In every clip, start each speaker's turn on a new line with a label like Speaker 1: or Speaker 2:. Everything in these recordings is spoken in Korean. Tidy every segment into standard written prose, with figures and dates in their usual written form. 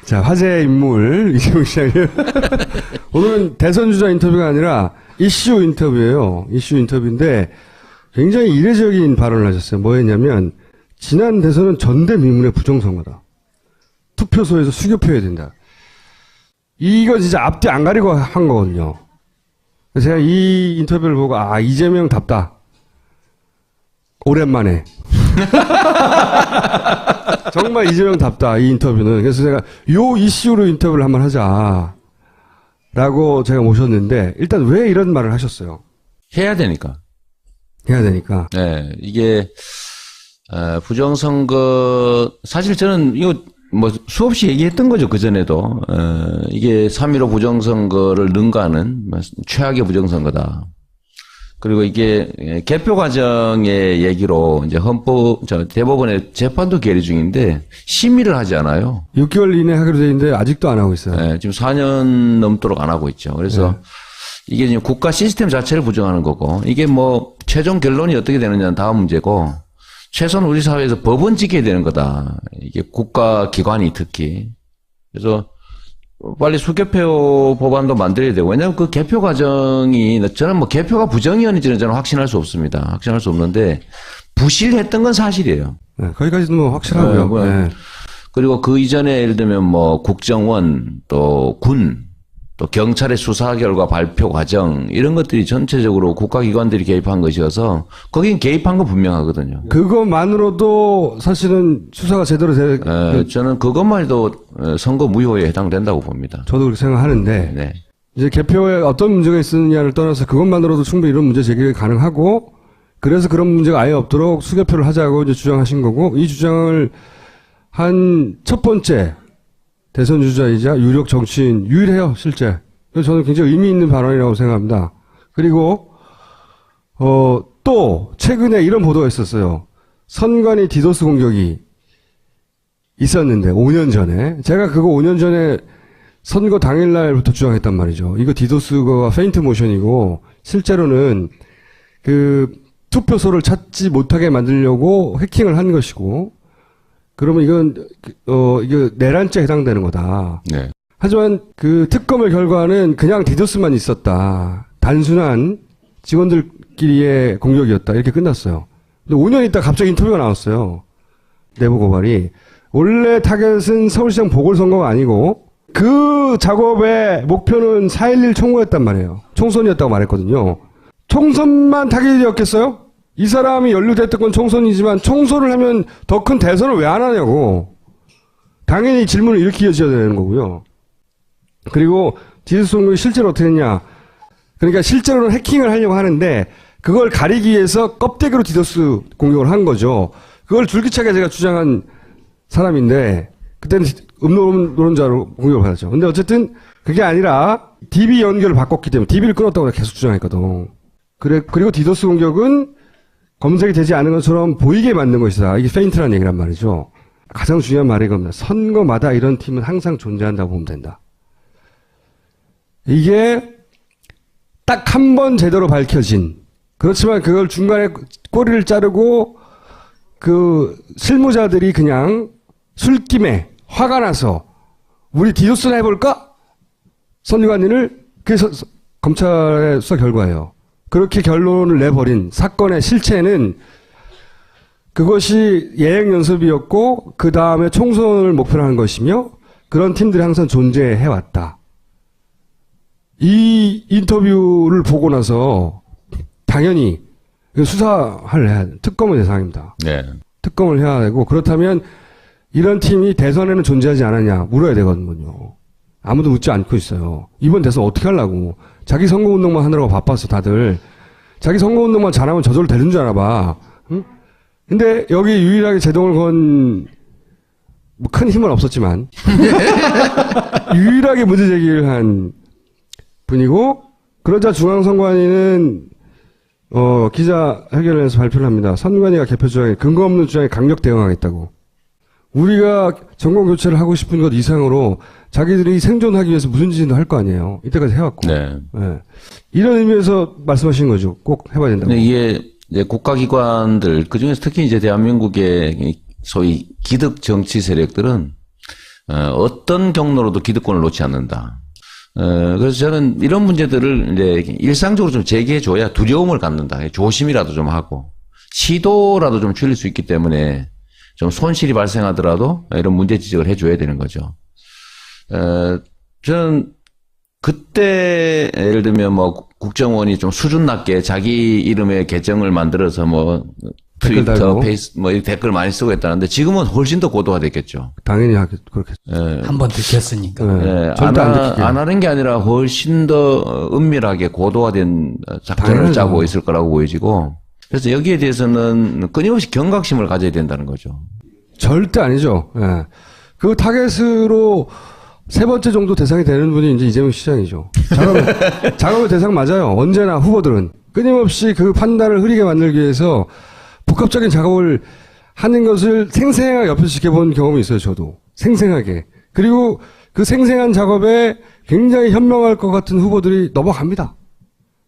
Speaker 1: 자, 화제의 인물 이재용 시장님. 오늘은 대선 주자 인터뷰가 아니라 이슈 인터뷰예요. 이슈 인터뷰인데 굉장히 이례적인 발언을 하셨어요. 뭐였냐면 지난 대선은 전대미문의 부정선거다. 투표소에서 수교표해야 된다. 이거 진짜 앞뒤 안 가리고 한 거거든요. 그래서 제가 이 인터뷰를 보고 이재명답다. 오랜만에. 정말 이재명답다, 이 인터뷰는. 그래서 제가 요 이슈로 인터뷰를 한번 하자. 라고 제가 모셨는데, 일단 왜 이런 말을 하셨어요?
Speaker 2: 해야 되니까.
Speaker 1: 해야 되니까.
Speaker 2: 네, 이게, 부정선거, 사실 저는 이거 뭐 수없이 얘기했던 거죠, 그전에도. 이게 3.15 부정선거를 능가하는 최악의 부정선거다. 그리고 이게 개표 과정의 얘기로 이제 대법원의 재판도 계류 중인데 심의를 하지 않아요.
Speaker 1: 6개월 이내 하기로 돼 있는데 아직도 안 하고 있어요.
Speaker 2: 네, 지금 4년 넘도록 안 하고 있죠. 그래서
Speaker 1: 네.
Speaker 2: 이게 지금 국가 시스템 자체를 부정하는 거고 이게 뭐 최종 결론이 어떻게 되느냐는 다음 문제고 최소한 우리 사회에서 법은 지켜야 되는 거다. 이게 국가 기관이 특히. 그래서 빨리 수개표 법안도 만들어야 되고, 왜냐하면 그 개표 과정이, 저는 뭐 개표가 부정이었는지는 저는 확신할 수 없습니다. 확신할 수 없는데, 부실했던 건 사실이에요.
Speaker 1: 네, 거기까지는 뭐 확실하고요.
Speaker 2: 네. 그리고 그 이전에 예를 들면 뭐 국정원, 또 군, 또 경찰의 수사 결과 발표 과정, 이런 것들이 전체적으로 국가기관들이 개입한 것이어서, 거긴 개입한 건 분명하거든요.
Speaker 1: 그것만으로도 사실은 수사가 제대로
Speaker 2: 저는 그것만 해도 선거 무효에 해당된다고 봅니다.
Speaker 1: 저도 그렇게 생각하는데,
Speaker 2: 네.
Speaker 1: 이제 개표에 어떤 문제가 있느냐를 떠나서 그것만으로도 충분히 이런 문제 제기가 가능하고, 그래서 그런 문제가 아예 없도록 수개표를 하자고 이제 주장하신 거고, 이 주장을 한 첫 번째 대선 주자이자 유력 정치인 유일해요, 실제. 그래서 저는 굉장히 의미 있는 발언이라고 생각합니다. 그리고 또 최근에 이런 보도가 있었어요. 선관위 디도스 공격이 있었는데 5년 전에 제가 그거 5년 전에 선거 당일날부터 주장했단 말이죠. 이거 디도스가 페인트 모션이고 실제로는 그 투표소를 찾지 못하게 만들려고 해킹을 한 것이고 그러면 이건 이게 내란죄에 해당되는 거다.
Speaker 2: 네.
Speaker 1: 하지만 그 특검의 결과는 그냥 디도스만 있었다. 단순한 직원들끼리의 공격이었다. 이렇게 끝났어요. 근데 5년 있다 갑자기 인터뷰가 나왔어요. 내부 고발이. 원래 타겟은 서울시장 보궐선거가 아니고 그 작업의 목표는 4.11 총무였단 말이에요. 총선이었다고 말했거든요. 총선만 타겟이었겠어요? 이 사람이 연루됐던 건 총선이지만 총선을 하면 더 큰 대선을 왜 안 하냐고. 당연히 질문을 이렇게 이어져야 되는 거고요. 그리고 디도스 공격이 실제로 어떻게 했냐. 그러니까 실제로는 해킹을 하려고 하는데 그걸 가리기 위해서 껍데기로 디도스 공격을 한 거죠. 그걸 줄기차게 제가 주장한 사람인데 그때는 음노론자로 공격을 받았죠. 근데 어쨌든 그게 아니라 DB 연결을 바꿨기 때문에 DB를 끊었다고 계속 주장했거든. 그리고 디도스 공격은 검색이 되지 않은 것처럼 보이게 만든 것이다. 이게 페인트라는 얘기란 말이죠. 가장 중요한 말이 이겁니다. 선거마다 이런 팀은 항상 존재한다고 보면 된다. 이게 딱 한 번 제대로 밝혀진, 그렇지만 그걸 중간에 꼬리를 자르고 그 실무자들이 그냥 술김에 화가 나서 우리 디도스나 해볼까? 선관위를 그래서 검찰의 수사 결과예요. 그렇게 결론을 내버린 사건의 실체는 그것이 예행 연습이었고 그 다음에 총선을 목표로 하는 것이며 그런 팀들이 항상 존재해왔다. 이 인터뷰를 보고 나서 당연히 수사를 해야 돼. 특검의 대상입니다.
Speaker 2: 네.
Speaker 1: 특검을 해야 되고 그렇다면 이런 팀이 대선에는 존재하지 않았냐 물어야 되거든요. 아무도 묻지 않고 있어요. 이번 대선 어떻게 하려고. 자기 선거운동만 하느라고 바빴어 다들. 자기 선거운동만 잘하면 저절로 되는 줄 알아 봐. 응? 근데 여기 유일하게 제동을 건 뭐 큰 힘은 없었지만 유일하게 문제 제기를 한 분이고 그러자 중앙선관위는 기자회견을 해서 발표를 합니다. 선관위가 개표 주장에 근거 없는 주장에 강력 대응하겠다고. 우리가 정권 교체를 하고 싶은 것 이상으로 자기들이 생존하기 위해서 무슨 짓도 할 거 아니에요. 이때까지 해왔고.
Speaker 2: 네.
Speaker 1: 네. 이런 의미에서 말씀하신 거죠. 꼭 해봐야 된다고.
Speaker 2: 근데 이게 이제 국가기관들, 그 중에서 특히 이제 대한민국의 이 소위 기득 정치 세력들은, 어떤 경로로도 기득권을 놓지 않는다. 그래서 저는 이런 문제들을 이제 일상적으로 좀 제기해줘야 두려움을 갖는다. 조심이라도 좀 하고, 시도라도 좀 줄일 수 있기 때문에 좀 손실이 발생하더라도 이런 문제 지적을 해줘야 되는 거죠. 저는 그때 예를 들면 뭐 국정원이 좀 수준 낮게 자기 이름의 계정을 만들어서 뭐 트위터, 페이스 뭐 댓글 많이 쓰고 했다는데 지금은 훨씬 더 고도화됐겠죠.
Speaker 1: 당연히 그렇겠죠.
Speaker 3: 한 번 들켰으니까.
Speaker 1: 네.
Speaker 2: 안 하는 게 아니라 훨씬 더 은밀하게 고도화된 작전을
Speaker 1: 당연하죠.
Speaker 2: 짜고 있을 거라고 보여지고, 그래서 여기에 대해서는 끊임없이 경각심을 가져야 된다는 거죠.
Speaker 1: 절대 아니죠. 예. 그 타겟으로 세 번째 정도 대상이 되는 분이 이제 이재명 시장이죠. 작업의 대상 맞아요. 언제나 후보들은 끊임없이 그 판단을 흐리게 만들기 위해서 복합적인 작업을 하는 것을 생생하게 옆에서 지켜본 경험이 있어요. 저도 생생하게. 그리고 그 생생한 작업에 굉장히 현명할 것 같은 후보들이 넘어갑니다.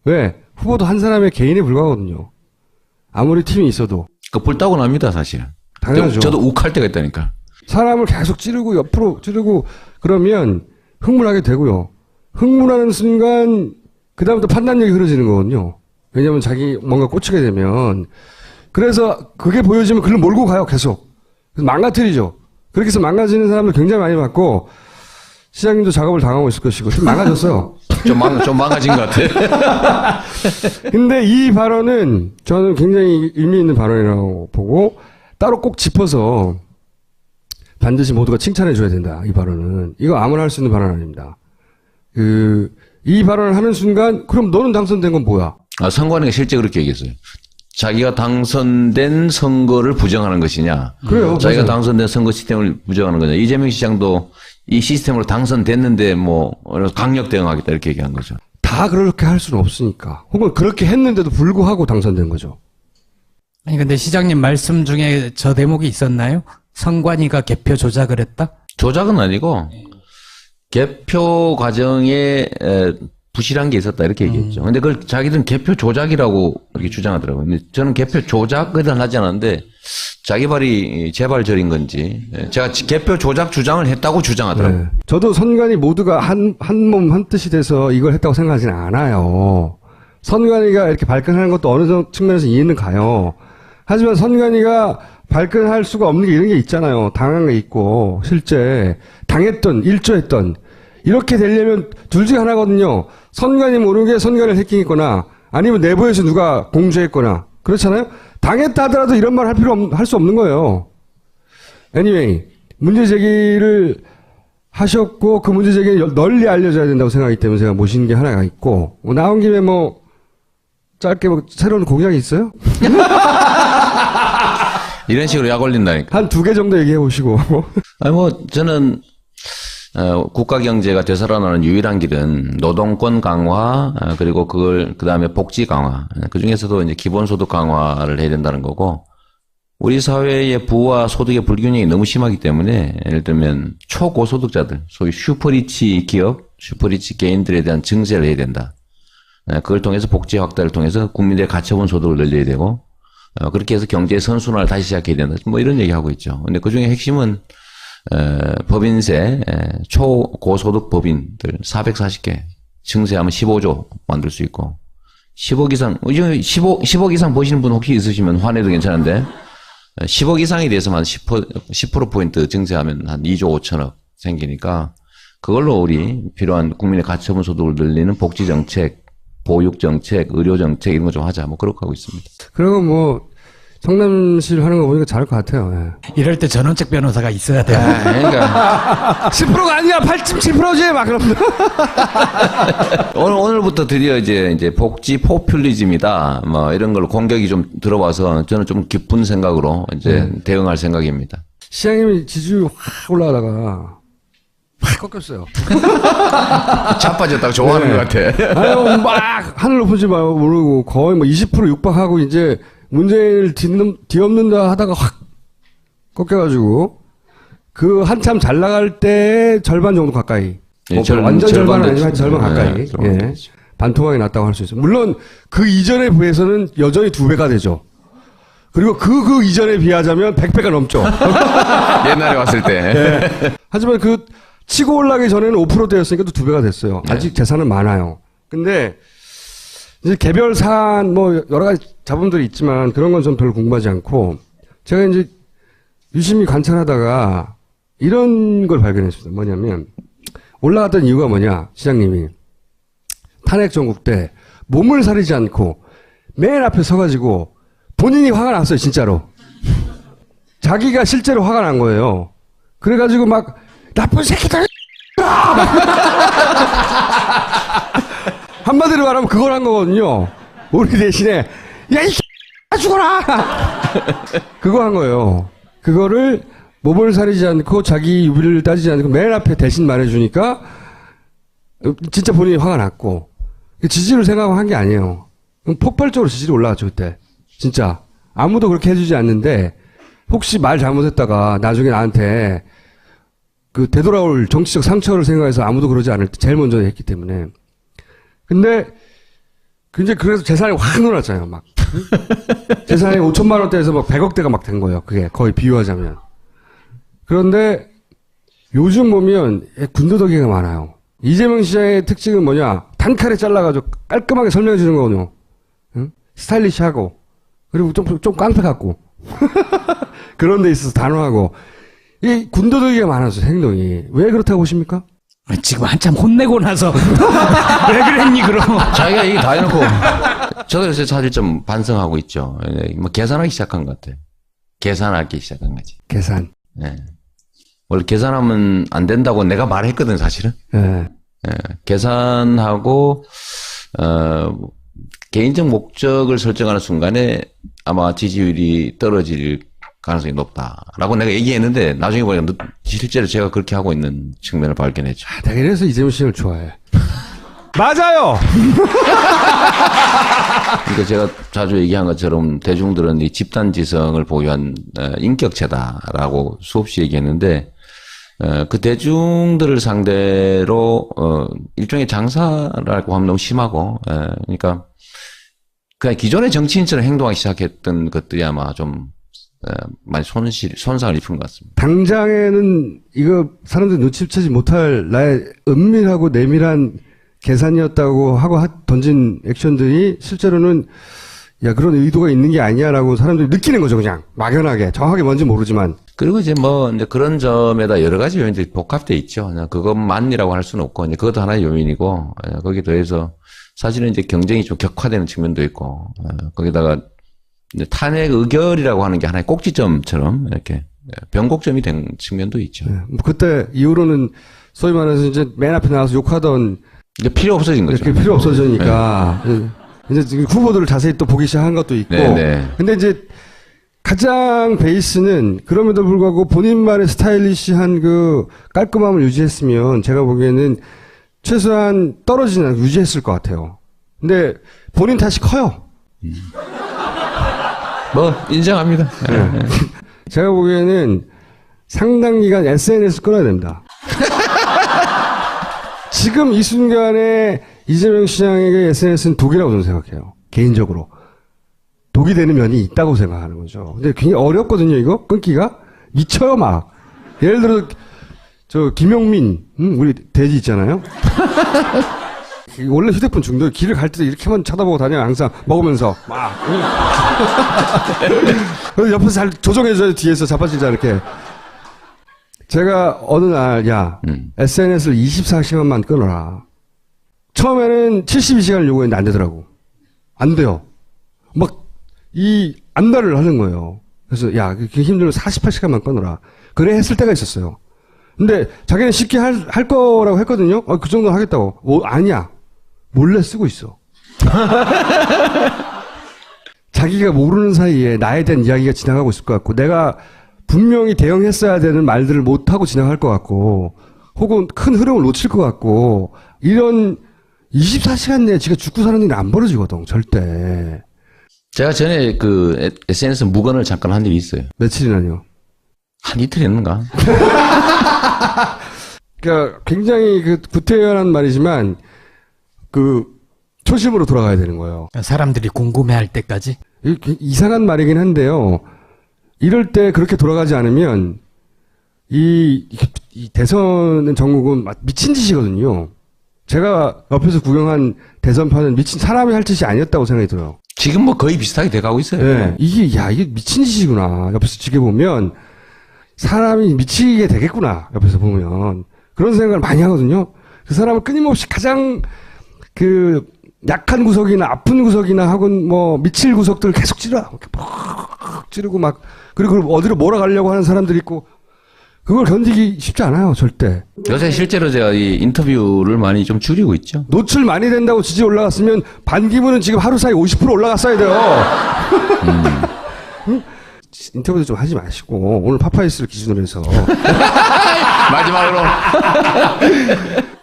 Speaker 1: 왜? 후보도 한 사람의 개인에 불과하거든요. 아무리 팀이 있어도.
Speaker 2: 그 불타고 납니다, 사실.
Speaker 1: 당연하죠.
Speaker 2: 저도 욱할 때가 있다니까.
Speaker 1: 사람을 계속 찌르고 옆으로 찌르고 그러면 흥분하게 되고요. 흥분하는 순간 그다음부터 판단력이 흐려지는 거거든요. 왜냐하면 자기 뭔가 꽂히게 되면. 그래서 그게 보여지면 그걸 몰고 가요, 계속. 그래서 망가뜨리죠. 그렇게 해서 망가지는 사람을 굉장히 많이 봤고, 시장님도 작업을 당하고 있을 것이고, 좀 망가졌어요.
Speaker 2: 좀 망가진 것 같아.
Speaker 1: 근데 이 발언은 저는 굉장히 의미 있는 발언이라고 보고, 따로 꼭 짚어서 반드시 모두가 칭찬해 줘야 된다, 이 발언은. 이거 아무나 할 수 있는 발언 아닙니다. 이 발언을 하는 순간, 그럼 너는 당선된 건 뭐야?
Speaker 2: 선관위가 실제 그렇게 얘기했어요. 자기가 당선된 선거를 부정하는 것이냐.
Speaker 1: 그래요.
Speaker 2: 자기가
Speaker 1: 맞아요.
Speaker 2: 당선된 선거 시스템을 부정하는 거냐. 이재명 시장도 이 시스템으로 당선됐는데 뭐 강력 대응하겠다 이렇게 얘기한 거죠.
Speaker 1: 다 그렇게 할 수는 없으니까. 혹은 그렇게 했는데도 불구하고 당선된 거죠.
Speaker 3: 아니 근데 시장님 말씀 중에 저 대목이 있었나요? 선관위가 개표 조작을 했다?
Speaker 2: 조작은 아니고 개표 과정에 부실한 게 있었다 이렇게 얘기했죠. 근데 그걸 자기들은 개표 조작이라고 이렇게 주장하더라고요. 근데 저는 개표 조작은 하지 않았는데 자기 발이 제발저린 건지 제가 개표 조작 주장을 했다고 주장하더라고요.
Speaker 1: 네. 저도 선관위 모두가 한 몸 한 뜻이 돼서 이걸 했다고 생각하지는 않아요. 선관위가 이렇게 발끈하는 것도 어느 정도 측면에서 이해는 가요. 하지만 선관위가 발끈할 수가 없는 게 이런 게 있잖아요. 당한 게 있고 실제 당했던 일조했던 이렇게 되려면 둘 중에 하나거든요. 선관위 모르게 선관위를 해킹했거나 아니면 내부에서 누가 공주했거나 그렇잖아요. 당했다 하더라도 이런 말 할 수 없는 거예요. Anyway, 문제 제기를 하셨고 그 문제 제기는 널리 알려져야 된다고 생각하기 때문에 제가 모신 게 하나가 있고 나온 김에 뭐 짧게 뭐 새로운 공약이 있어요?
Speaker 2: 이런 식으로 약 올린다니까.
Speaker 1: 한 2개 정도 얘기해 보시고.
Speaker 2: 아니 뭐 저는 국가 경제가 되살아나는 유일한 길은 노동권 강화 그리고 그다음에 복지 강화 그 중에서도 이제 기본소득 강화를 해야 된다는 거고 우리 사회의 부와 소득의 불균형이 너무 심하기 때문에 예를 들면 초고소득자들 소위 슈퍼리치 기업 슈퍼리치 개인들에 대한 증세를 해야 된다. 그걸 통해서 복지 확대를 통해서 국민들의 가처분 소득을 늘려야 되고 그렇게 해서 경제의 선순환을 다시 시작해야 된다. 뭐 이런 얘기하고 있죠. 근데 그 중에 핵심은 법인세, 초고소득 법인들 440개 증세하면 15조 만들 수 있고 10억 이상, 10억 이상 버시는 분 혹시 있으시면 환해도 괜찮은데 10억 이상에 대해서만 10%포인트 증세하면 한 2조 5천억 생기니까 그걸로 우리 필요한 국민의 가처분 소득을 늘리는 복지정책, 보육정책, 의료정책 이런 거 좀 하자. 뭐 그렇게 하고 있습니다.
Speaker 1: 그리고 뭐 성남시를 하는 거 보니까 잘할 것 같아요. 예.
Speaker 3: 이럴 때 전원책 변호사가 있어야 돼요.
Speaker 2: 그러니까
Speaker 1: 10%가 아니야 8.7%지 막 그러면
Speaker 2: 오늘부터 드디어 이제 복지 포퓰리즘이다. 뭐 이런 걸로 공격이 좀 들어와서 저는 좀 기쁜 생각으로 이제 대응할 생각입니다.
Speaker 1: 시장님이 지지율이 확 올라가다가 확 꺾였어요.
Speaker 2: 자빠졌다고 좋아하는 것 같아.
Speaker 1: 아유 막 하늘 높은지 모르고 거의 뭐 20% 육박하고 이제 문재인을 뒤엎는다 하다가 확 꺾여가지고 그 한참 잘 나갈 때 절반 정도 가까이
Speaker 2: 예,
Speaker 1: 완전 절반은 아니지만 절반 가까이 예. 반토막이 났다고 할 수 있어요. 물론 그 이전에 비해서는 여전히 2배가 되죠. 그리고 그 이전에 비하자면 100배가 넘죠.
Speaker 2: 옛날에 왔을 때.
Speaker 1: 네. 하지만 그 치고 올라가기 전에는 5%대였으니까 또 2배가 됐어요. 아직 재산은 많아요. 근데 이제 개별 사안 뭐 여러 가지 자본들이 있지만 그런 건 좀 별로 궁금하지 않고 제가 이제 유심히 관찰하다가 이런 걸 발견했습니다. 뭐냐면 올라갔던 이유가 뭐냐, 시장님이 탄핵 정국 때 몸을 사리지 않고 맨 앞에 서가지고 본인이 화가 났어요, 진짜로. 자기가 실제로 화가 난 거예요. 그래가지고 막 나쁜 새끼들 한마디로 말하면 그걸 한 거거든요. 우리 대신에 야이 죽어라 그거 한 거예요. 그거를 몸을 사리지 않고 자기 유비를 따지지 않고 맨 앞에 대신 말해주니까 진짜 본인이 화가 났고 지지를 생각하고 한 게 아니에요. 폭발적으로 지지율이 올라갔죠 그때. 진짜 아무도 그렇게 해주지 않는데 혹시 말 잘못했다가 나중에 나한테 그 되돌아올 정치적 상처를 생각해서 아무도 그러지 않을 때 제일 먼저 했기 때문에. 근데 이제 그래서 재산이 확 늘어났잖아요. 막 재산이 5천만 원대에서 막 100억대가 막 된 거예요. 그게 거의 비유하자면. 그런데 요즘 보면 군더더기가 많아요. 이재명 시장의 특징은 뭐냐? 단칼에 잘라가지고 깔끔하게 설명해 주는 거거든요. 응? 스타일리시하고 그리고 좀 깡패 같고 그런 데 있어서 단호하고 이 군더더기가 많아서 행동이 왜 그렇다고 보십니까?
Speaker 3: 지금 한참 혼내고 나서 왜 그랬니 그럼?
Speaker 2: 자기가 얘기 다 해놓고 저도 요새 사실 좀 반성하고 있죠. 뭐 계산하기 시작한 것 같아요. 계산하기 시작한 거지.
Speaker 1: 계산.
Speaker 2: 네. 원래 계산하면 안 된다고 내가 말했거든 사실은.
Speaker 1: 네.
Speaker 2: 예, 계산하고 개인적 목적을 설정하는 순간에 아마 지지율이 떨어질 가능성이 높다라고 내가 얘기했는데 나중에 보니까 실제로 제가 그렇게 하고 있는 측면을 발견했죠.
Speaker 1: 내가 이래서 이재명 씨를 좋아해. 맞아요.
Speaker 2: 그러니까 제가 자주 얘기한 것처럼 대중들은 이 집단지성을 보유한 인격체다라고 수없이 얘기했는데 그 대중들을 상대로 일종의 장사라고 하면 너무 심하고 그러니까 그냥 기존의 정치인처럼 행동하기 시작했던 것들이 아마 좀 많이 손상을 입은 것 같습니다. 당장에는
Speaker 1: 이거 사람들이 눈치채지 못할 나의 은밀하고 내밀한 계산이었다고 하고 던진 액션들이 실제로는 야 그런 의도가 있는 게 아니야라고 사람들이 느끼는 거죠. 그냥 막연하게 정확하게 뭔지 모르지만.
Speaker 2: 그리고 이제 그런 점에다 여러 가지 요인들이 복합돼 있죠. 그냥 그것만이라고 할 수는 없고 이제 그것도 하나의 요인이고 거기에 더해서 사실은 이제 경쟁이 좀 격화되는 측면도 있고 거기다가 이제 탄핵 의결이라고 하는 게 하나의 꼭지점처럼 이렇게 변곡점이 된 측면도 있죠.
Speaker 1: 네. 그때 이후로는 소위 말해서 이제 맨 앞에 나와서 욕하던
Speaker 2: 이제 필요 없어진 거죠.
Speaker 1: 필요 없어지니까 이제 지금 후보들을 자세히 또 보기 시작한 것도 있고.
Speaker 2: 네네.
Speaker 1: 근데 이제 가장 베이스는 그럼에도 불구하고 본인만의 스타일리시한 그 깔끔함을 유지했으면 제가 보기에는 최소한 떨어지는 유지했을 것 같아요. 근데 본인 탓이 커요.
Speaker 2: 인정합니다.
Speaker 1: 네. 제가 보기에는 상당 기간 SNS 끊어야 됩니다. 지금 이 순간에 이재명 시장에게 SNS는 독이라고 저는 생각해요. 개인적으로. 독이 되는 면이 있다고 생각하는 거죠. 근데 굉장히 어렵거든요, 이거? 끊기가? 미쳐요, 막. 예를 들어, 김용민, 우리 돼지 있잖아요? 원래 휴대폰 중독, 길을 갈 때도 이렇게만 쳐다보고 다녀요, 항상. 먹으면서. 막. 그래서 옆에서 잘 조정해줘요, 뒤에서 자빠지지 않게. 제가 어느 날, SNS를 24시간만 끊어라. 처음에는 72시간을 요구했는데 안 되더라고. 안 돼요. 안달을 하는 거예요. 그래서, 그게 힘들면 48시간만 끊어라. 그래 했을 때가 있었어요. 근데 자기는 쉽게 할 거라고 했거든요. 그 정도는 하겠다고. 아니야. 몰래 쓰고 있어. 자기가 모르는 사이에 나에 대한 이야기가 지나가고 있을 것 같고, 내가 분명히 대응했어야 되는 말들을 못하고 지나갈 것 같고, 혹은 큰 흐름을 놓칠 것 같고, 이런 24시간 내에 지가 죽고 사는 일이 안 벌어지거든, 절대.
Speaker 2: 제가 전에 SNS 무건을 잠깐 한 적이 있어요.
Speaker 1: 며칠이나요?
Speaker 2: 한 이틀 했는가?
Speaker 1: 그러니까 굉장히 구태연한 말이지만, 초심으로 돌아가야 되는 거예요.
Speaker 3: 사람들이 궁금해할 때까지.
Speaker 1: 이상한 말이긴 한데요. 이럴 때 그렇게 돌아가지 않으면 이 대선은 전국은 미친 짓이거든요. 제가 옆에서 구경한 대선판은 미친 사람이 할 짓이 아니었다고 생각이 들어요.
Speaker 2: 지금 뭐 거의 비슷하게 돼가고 있어요.
Speaker 1: 네, 이게 미친 짓이구나. 옆에서 지켜보면 사람이 미치게 되겠구나. 옆에서 보면 그런 생각을 많이 하거든요. 그 사람은 끊임없이 가장 그 약한 구석이나 아픈 구석이나 혹은 뭐 미칠 구석들을 계속 찌르고 막 그리고 어디로 몰아가려고 하는 사람들이 있고 그걸 견디기 쉽지 않아요, 절대.
Speaker 2: 요새 실제로 제가 이 인터뷰를 많이 좀 줄이고 있죠.
Speaker 1: 노출 많이 된다고 지지 올라갔으면 반기문은 지금 하루 사이 50% 올라갔어야 돼요. 응? 인터뷰도 좀 하지 마시고 오늘 파파이스를 기준으로 해서
Speaker 2: 마지막으로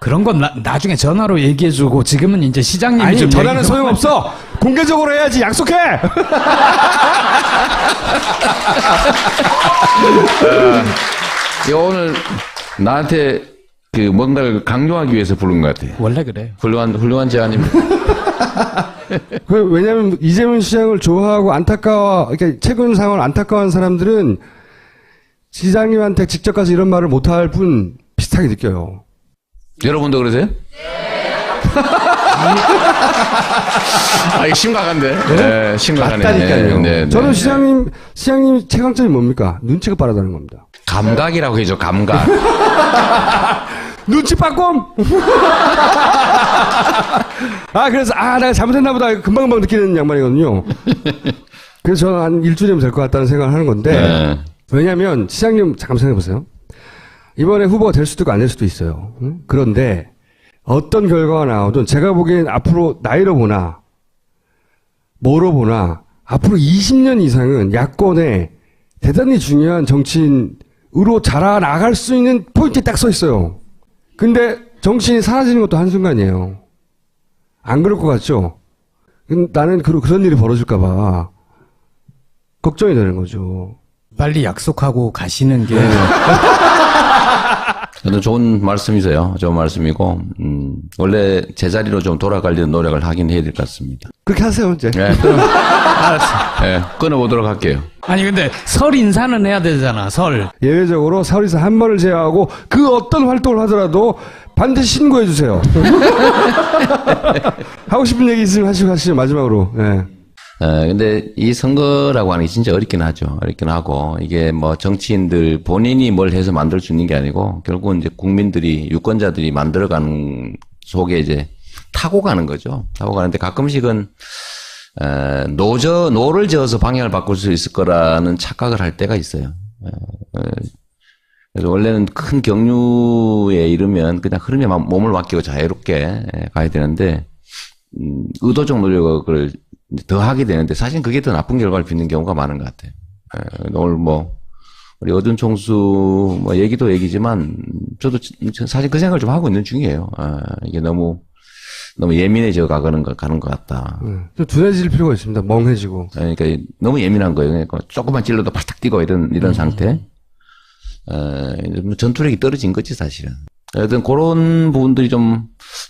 Speaker 3: 그런 건 나중에 전화로 얘기해주고 지금은 이제 시장님이
Speaker 1: 아니
Speaker 3: 좀
Speaker 1: 전화는 소용없어. 공개적으로 해야지. 약속해.
Speaker 2: 오늘 나한테 그 뭔가를 강요하기 위해서 부른 것 같아요.
Speaker 3: 원래 그래요.
Speaker 2: 훌륭한 제안입니다.
Speaker 1: 왜냐하면 이재명 시장을 좋아하고 그러니까 최근 상황을 안타까워하는 사람들은 시장님한테 직접 가서 이런 말을 못할 뿐 비슷하게 느껴요.
Speaker 2: 여러분도 그러세요? 아, 이거 심각한데? 네, 심각하네.
Speaker 1: 맞다니까요.
Speaker 2: 네,
Speaker 1: 저는
Speaker 2: 네.
Speaker 1: 시장님 최강점이 뭡니까? 눈치가 빠르다는 겁니다.
Speaker 2: 감각이라고 해죠, 감각.
Speaker 1: 눈치 빠꼼! 그래서, 내가 잘못했나 보다. 금방금방 느끼는 양반이거든요. 그래서 저는 한 일주일이면 될 것 같다는 생각을 하는 건데,
Speaker 2: 네.
Speaker 1: 왜냐면, 시장님, 잠깐 생각해보세요. 이번에 후보가 될 수도 있고 안 될 수도 있어요. 응? 그런데, 어떤 결과가 나오든, 제가 보기엔 앞으로 나이로 보나, 뭐로 보나, 앞으로 20년 이상은 야권에 대단히 중요한 정치인으로 자라나갈 수 있는 포인트에 딱 서 있어요. 근데 정치인이 사라지는 것도 한순간이에요. 안 그럴 것 같죠? 나는 그런 일이 벌어질까봐 걱정이 되는 거죠.
Speaker 3: 빨리 약속하고 가시는 게
Speaker 2: 저는 좋은 말씀이세요. 좋은 말씀이고, 원래 제자리로 좀 돌아가려는 노력을 하긴 해야 될 것 같습니다.
Speaker 1: 그렇게 하세요, 이제.
Speaker 2: 네, 알았어. 네, 끊어보도록 할게요.
Speaker 3: 아니 근데 설 인사는 해야 되잖아. 설.
Speaker 1: 예외적으로 설에서 한 번을 제외하고 그 어떤 활동을 하더라도 반드시 신고해 주세요. 하고 싶은 얘기 있으면 하시죠, 마지막으로. 네.
Speaker 2: 근데 이 선거라고 하는 게 진짜 어렵긴 하죠. 어렵긴 하고, 이게 뭐 정치인들 본인이 뭘 해서 만들 수 있는 게 아니고, 결국은 이제 국민들이, 유권자들이 만들어가는 속에 이제 타고 가는 거죠. 타고 가는데 가끔씩은, 노를 저어서 방향을 바꿀 수 있을 거라는 착각을 할 때가 있어요. 그래서 원래는 큰 경류에 이르면 그냥 흐름에 몸을 맡기고 자유롭게 가야 되는데, 의도적 노력을 더 하게 되는데 사실 그게 더 나쁜 결과를 빚는 경우가 많은 것 같아요. 오늘 뭐 우리 어둔 총수 뭐 얘기도 얘기지만 저도 사실 그 생각을 좀 하고 있는 중이에요. 이게 너무 예민해져 가는 것 같다.
Speaker 1: 좀 둔해질 필요가 있습니다. 멍해지고.
Speaker 2: 그러니까 너무 예민한 거예요. 그러니까 조금만 찔러도 발탁 뛰고 이런 상태. 전투력이 떨어진 거지 사실은. 하여튼 그런 부분들이 좀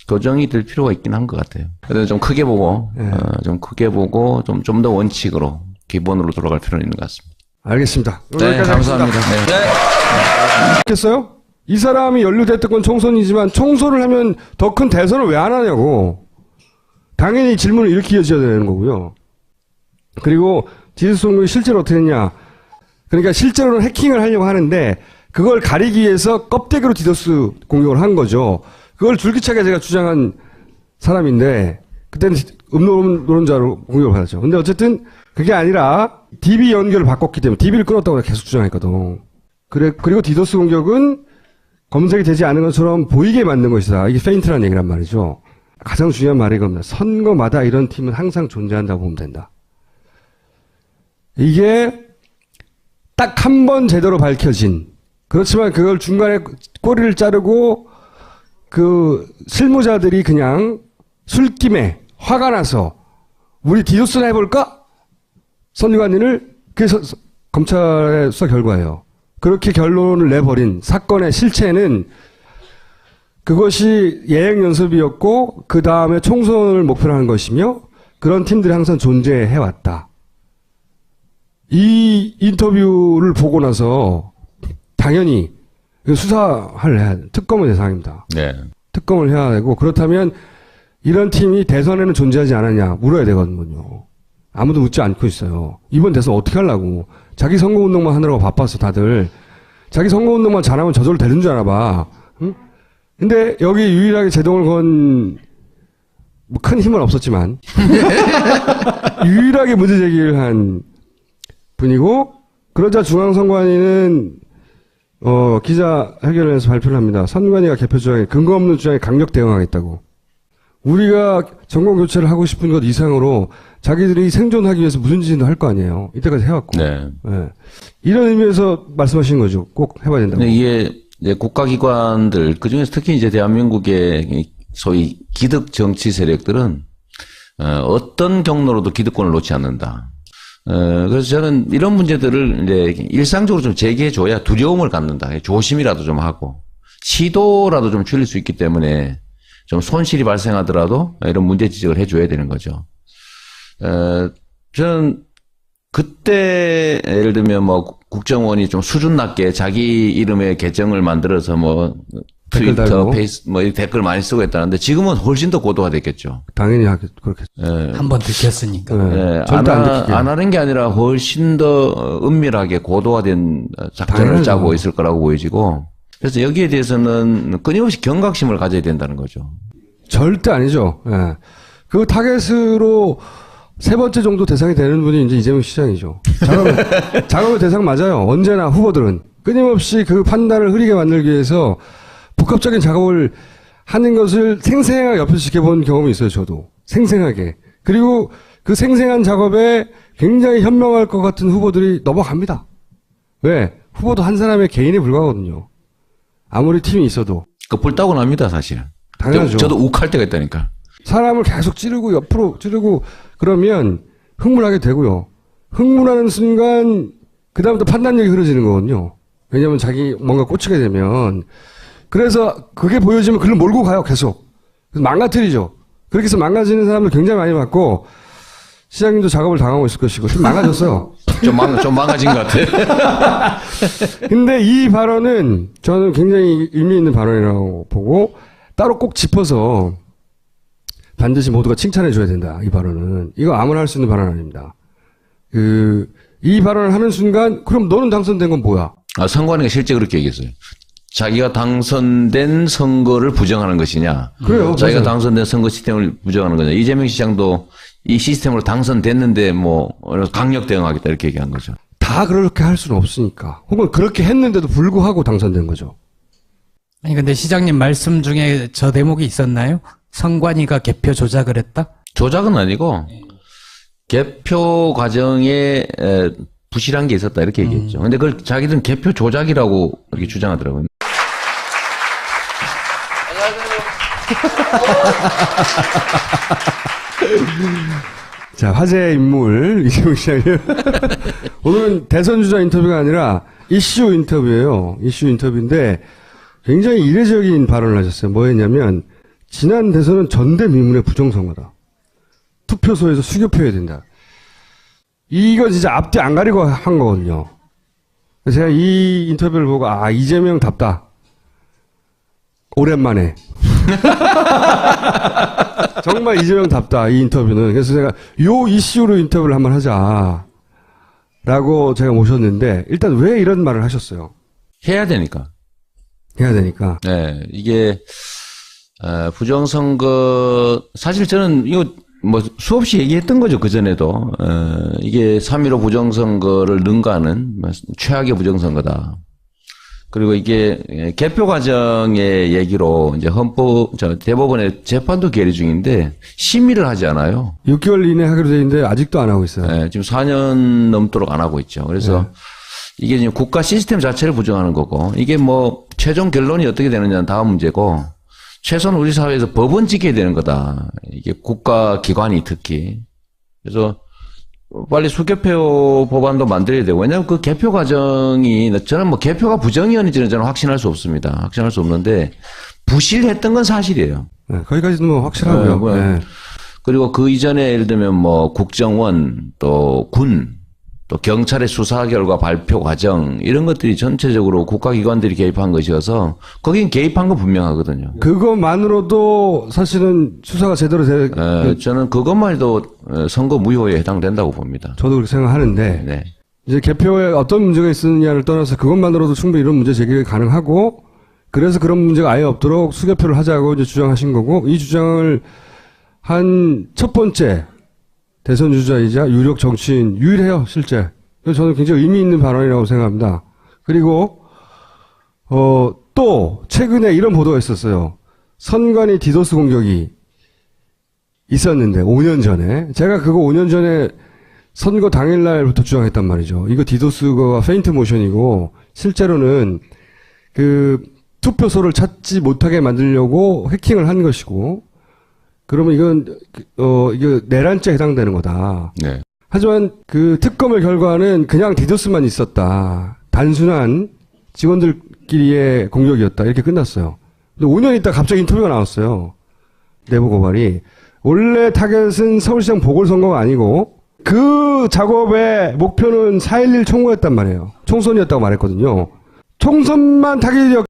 Speaker 2: 교정이 될 필요가 있긴 한 것 같아요. 그래서 좀 크게 보고, 좀 더 원칙으로, 기본으로 돌아갈 필요는 있는 것 같습니다.
Speaker 1: 알겠습니다.
Speaker 2: 네, 감사합니다. 네.
Speaker 1: 알겠어요? 이 사람이 연루됐던 건 총선이지만 총선을 하면 더 큰 대선을 왜 안 하냐고. 당연히 질문을 이렇게 이어져야 되는 거고요. 그리고 디지털 공격이 실제로 어떻게 했냐. 그러니까 실제로는 해킹을 하려고 하는데 그걸 가리기 위해서 껍데기로 디도스 공격을 한 거죠. 그걸 줄기차게 제가 주장한 사람인데 그때는 음노론자로 공격을 받았죠. 근데 어쨌든 그게 아니라 DB 연결을 바꿨기 때문에 DB를 끊었다고 계속 주장했거든. 그리고 디도스 공격은 검색이 되지 않은 것처럼 보이게 만든 것이다. 이게 페인트라는 얘기란 말이죠. 가장 중요한 말이 이겁니다. 선거마다 이런 팀은 항상 존재한다고 보면 된다. 이게 딱 한 번 제대로 밝혀진, 그렇지만 그걸 중간에 꼬리를 자르고 그 실무자들이 그냥 술김에 화가 나서 우리 디도스나 해볼까? 선관위를 그래서 검찰의 수사 결과예요. 그렇게 결론을 내버린 사건의 실체는 그것이 예행 연습이었고 그 다음에 총선을 목표로 하는 것이며 그런 팀들이 항상 존재해왔다. 이 인터뷰를 보고 나서 당연히 수사를 해야 돼. 특검의 대상입니다.
Speaker 2: 네.
Speaker 1: 특검을 해야 되고 그렇다면 이런 팀이 대선에는 존재하지 않았냐 물어야 되거든요. 아무도 묻지 않고 있어요. 이번 대선 어떻게 하려고. 자기 선거운동만 하느라고 바빴어 다들. 자기 선거운동만 잘하면 저절로 되는 줄 알아 봐. 응? 근데 여기 유일하게 제동을 건 뭐 큰 힘은 없었지만 유일하게 문제 제기를 한 분이고 그러자 중앙선관위는 기자회견을 해서 발표를 합니다. 선관위가 개표 주장에 근거 없는 주장에 강력 대응하겠다고. 우리가 정권 교체를 하고 싶은 것 이상으로 자기들이 생존하기 위해서 무슨 짓도 할 거 아니에요. 이때까지 해왔고.
Speaker 2: 네.
Speaker 1: 네. 이런 의미에서 말씀하신 거죠. 꼭 해봐야 된다고.
Speaker 2: 근데 이게 이제 국가기관들, 그 중에서 특히 이제 대한민국의 이 소위 기득 정치 세력들은, 어떤 경로로도 기득권을 놓지 않는다. 그래서 저는 이런 문제들을 이제 일상적으로 좀 제기해줘야 두려움을 갖는다. 조심이라도 좀 하고, 시도라도 좀 줄일 수 있기 때문에 좀 손실이 발생하더라도 이런 문제 지적을 해줘야 되는 거죠. 저는 그때 예를 들면 뭐 국정원이 좀 수준 낮게 자기 이름의 계정을 만들어서 뭐
Speaker 1: 댓글
Speaker 2: 트위터,
Speaker 1: 달고.
Speaker 2: 페이스 뭐 이 댓글 많이 쓰고 했다는데 지금은 훨씬 더 고도화됐겠죠.
Speaker 1: 당연히 그렇겠죠.
Speaker 3: 한 번 들켰으니까.
Speaker 1: 네. 절대 안 듣게.
Speaker 2: 안 하는 게 아니라 훨씬 더 은밀하게 고도화된 작전을
Speaker 1: 당연하죠.
Speaker 2: 짜고 있을 거라고 보여지고 그래서 여기에 대해서는 끊임없이 경각심을 가져야 된다는 거죠.
Speaker 1: 절대 아니죠. 예. 그 타겟으로 세 번째 정도 대상이 되는 분이 이제 이재명 시장이죠. 작업의 대상 맞아요. 언제나 후보들은. 끊임없이 그 판단을 흐리게 만들기 위해서 복합적인 작업을 하는 것을 생생하게 옆에서 지켜본 경험이 있어요, 저도. 생생하게. 그리고 그 생생한 작업에 굉장히 현명할 것 같은 후보들이 넘어갑니다. 왜? 후보도 한 사람의 개인에 불과하거든요. 아무리 팀이 있어도.
Speaker 2: 그 불타고 납니다, 사실.
Speaker 1: 당연하죠.
Speaker 2: 저도 욱할 때가 있다니까.
Speaker 1: 사람을 계속 찌르고 옆으로 찌르고 그러면 흥분하게 되고요. 흥분하는 순간 그다음부터 판단력이 흐려지는 거거든요. 왜냐하면 자기 뭔가 꽂히게 되면 그래서 그게 보여지면 그걸 몰고 가요 계속. 그래서 망가뜨리죠. 그렇게 해서 망가지는 사람들 굉장히 많이 봤고 시장님도 작업을 당하고 있을 것이고 좀 망가졌어요.
Speaker 2: 좀 망가진 것 같아.
Speaker 1: 근데 이 발언은 저는 굉장히 의미 있는 발언이라고 보고 따로 꼭 짚어서 반드시 모두가 칭찬해 줘야 된다. 이 발언은. 이거 아무나 할 수 있는 발언 아닙니다. 이 발언을 하는 순간 그럼 너는 당선된 건 뭐야?
Speaker 2: 선관위가 실제 그렇게 얘기했어요. 자기가 당선된 선거를 부정하는 것이냐.
Speaker 1: 그래요.
Speaker 2: 자기가
Speaker 1: 맞아요.
Speaker 2: 당선된 선거 시스템을 부정하는 거냐. 이재명 시장도 이 시스템으로 당선됐는데 뭐 강력 대응하겠다 이렇게 얘기한 거죠.
Speaker 1: 다 그렇게 할 수는 없으니까. 혹은 그렇게 했는데도 불구하고 당선된 거죠.
Speaker 3: 아니 근데 시장님 말씀 중에 저 대목이 있었나요? 선관위가 개표 조작을 했다?
Speaker 2: 조작은 아니고 개표 과정에 부실한 게 있었다 이렇게 얘기했죠. 근데 그걸 자기들은 개표 조작이라고 이렇게 주장하더라고요.
Speaker 1: 자, 화제의 인물, 이재명 시장님. 오늘은 대선 주자 인터뷰가 아니라 이슈 인터뷰예요. 이슈 인터뷰인데 굉장히 이례적인 발언을 하셨어요. 뭐였냐면 지난 대선은 전대미문의 부정선거다. 투표소에서 수교표해야 된다. 이거 진짜 앞뒤 안 가리고 한 거거든요. 그래서 제가 이 인터뷰를 보고 이재명답다. 오랜만에. 정말 이재명답다, 이 인터뷰는. 그래서 제가 요 이슈로 인터뷰를 한번 하자. 라고 제가 모셨는데, 일단 왜 이런 말을 하셨어요?
Speaker 2: 해야 되니까.
Speaker 1: 해야 되니까.
Speaker 2: 네, 이게 부정선거 사실 저는 이거 뭐 수없이 얘기했던 거죠. 그전에도 이게 3.15 부정선거를 능가하는 최악의 부정선거다. 그리고 이게 개표 과정의 얘기로 이제 대법원의 재판도 계류 중인데 심의를 하지 않아요.
Speaker 1: 6개월 이내 하기로 돼 있는데 아직도 안 하고 있어요.
Speaker 2: 네, 지금 4년 넘도록 안 하고 있죠. 그래서 이게 지금 국가 시스템 자체를 부정하는 거고 이게 뭐 최종 결론이 어떻게 되느냐는 다음 문제고 최소한 우리 사회에서 법은 지켜야 되는 거다. 이게 국가 기관이 특히. 그래서 빨리 수개표 법안도 만들어야 되고, 왜냐하면 그 개표 과정이, 저는 뭐 개표가 부정이었는지는 저는 확신할 수 없습니다. 확신할 수 없는데, 부실했던 건 사실이에요.
Speaker 1: 네, 거기까지는 뭐 확실하고요.
Speaker 2: 뭐,
Speaker 1: 네.
Speaker 2: 그리고 그 이전에 예를 들면 뭐 국정원, 또 군, 또 경찰의 수사 결과 발표 과정, 이런 것들이 전체적으로 국가기관들이 개입한 것이어서, 거긴 개입한 건 분명하거든요.
Speaker 1: 그것만으로도 사실은 수사가 제대로
Speaker 2: 저는 그것만 해도 선거 무효에 해당된다고 봅니다.
Speaker 1: 저도 그렇게 생각하는데,
Speaker 2: 네.
Speaker 1: 이제 개표에 어떤 문제가 있느냐를 떠나서 그것만으로도 충분히 이런 문제 제기가 가능하고, 그래서 그런 문제가 아예 없도록 수개표를 하자고 이제 주장하신 거고, 이 주장을 한 첫 번째 대선 주자이자 유력 정치인 유일해요, 실제. 그래서 저는 굉장히 의미 있는 발언이라고 생각합니다. 그리고 또 최근에 이런 보도가 있었어요. 선관위 디도스 공격이 있었는데 5년 전에 제가 그거 5년 전에 선거 당일날부터 주장했단 말이죠. 이거 디도스가 페인트 모션이고 실제로는 그 투표소를 찾지 못하게 만들려고 해킹을 한 것이고, 그러면 이건 이게 내란죄에 해당되는 거다.
Speaker 2: 네.
Speaker 1: 하지만 그 특검의 결과는 그냥 디도스만 있었다. 단순한 직원들끼리의 공격이었다. 이렇게 끝났어요. 근데 5년 있다 갑자기 인터뷰가 나왔어요. 내부 고발이. 원래 타겟은 서울시장 보궐선거가 아니고 그 작업의 목표는 4.11 총무였단 말이에요. 총선이었다고 말했거든요. 총선만 타겟이었